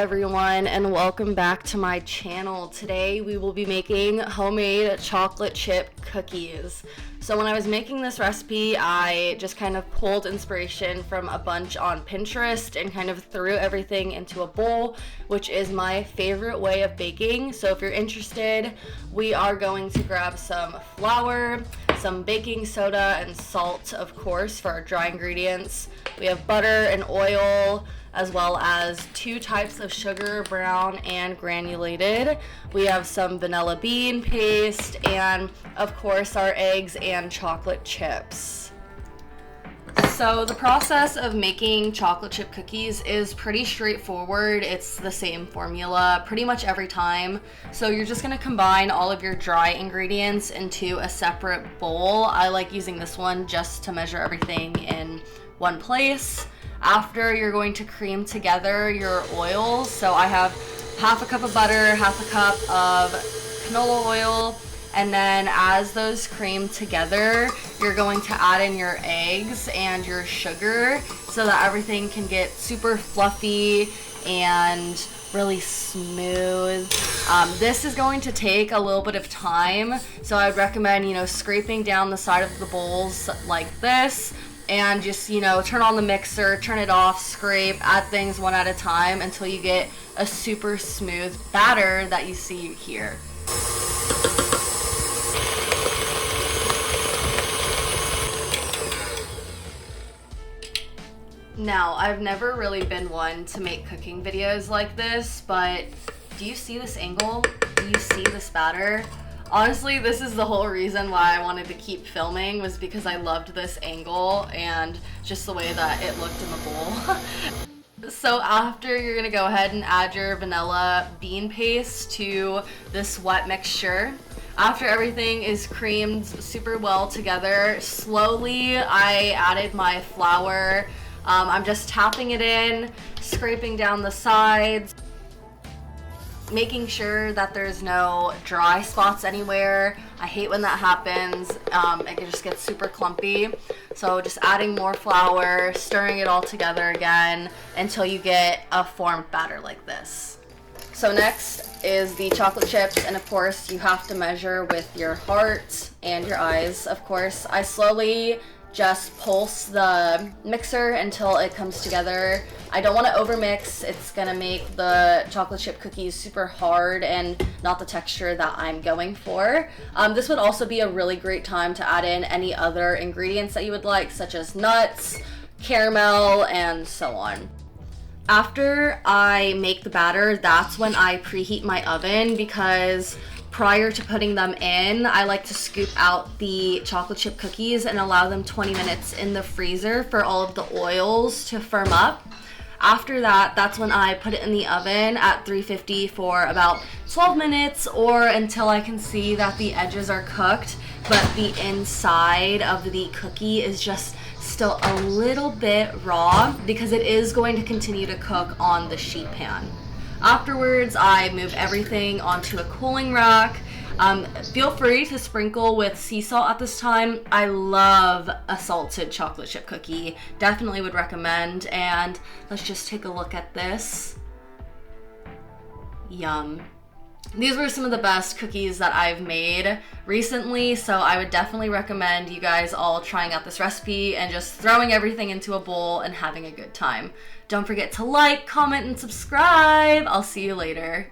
everyone, and welcome back to my channel. Today we will be making homemade chocolate chip cookies. So when I was making this recipe, I just kind of pulled inspiration from a bunch on Pinterest and kind of threw everything into a bowl, which is my favorite way of baking. So if you're interested, we are going to grab some flour, some baking soda, and salt, of course, for our dry ingredients. We have butter and oil, as well as 2 types of sugar, brown and granulated. We have some vanilla bean paste, and of course our eggs and chocolate chips. So the process of making chocolate chip cookies is pretty straightforward. It's the same formula pretty much every time. So you're just gonna combine all of your dry ingredients into a separate bowl. I like using this one just to measure everything in one place. After, you're going to cream together your oils. So I have half a cup of butter, half a cup of canola oil, and then as those cream together, you're going to add in your eggs and your sugar so that everything can get super fluffy and really smooth. This is going to take a little bit of time, so I'd recommend, scraping down the side of the bowls like this, and just, turn on the mixer, turn it off, scrape, add things one at a time until you get a super smooth batter that you see here. Now, I've never really been one to make cooking videos like this, but do you see this angle? Do you see this batter? Honestly, this is the whole reason why I wanted to keep filming, was because I loved this angle and just the way that it looked in the bowl. So after, you're gonna go ahead and add your vanilla bean paste to this wet mixture. After everything is creamed super well together, slowly I added my flour. I'm just tapping it in, scraping down the sides, making sure that there's no dry spots anywhere. I hate when that happens. It just gets super clumpy. So just adding more flour, stirring it all together again until you get a formed batter like this. So next is the chocolate chips, and of course you have to measure with your heart and your eyes. Of course, I slowly just pulse the mixer until it comes together. I don't want to overmix. It's gonna make the chocolate chip cookies super hard and not the texture that I'm going for. This would also be a really great time to add in any other ingredients that you would like, such as nuts, caramel, and so on. After I make the batter, that's when I preheat my oven, because prior to putting them in, I like to scoop out the chocolate chip cookies and allow them 20 minutes in the freezer for all of the oils to firm up. After that, that's when I put it in the oven at 350 for about 12 minutes, or until I can see that the edges are cooked, but the inside of the cookie is just still a little bit raw, because it is going to continue to cook on the sheet pan. Afterwards, I move everything onto a cooling rack. Feel free to sprinkle with sea salt at this time. I love a salted chocolate chip cookie. Definitely would recommend. And let's just take a look at this. Yum. These were some of the best cookies that I've made recently, so I would definitely recommend you guys all trying out this recipe and just throwing everything into a bowl and having a good time. Don't forget to like, comment, and subscribe. I'll see you later.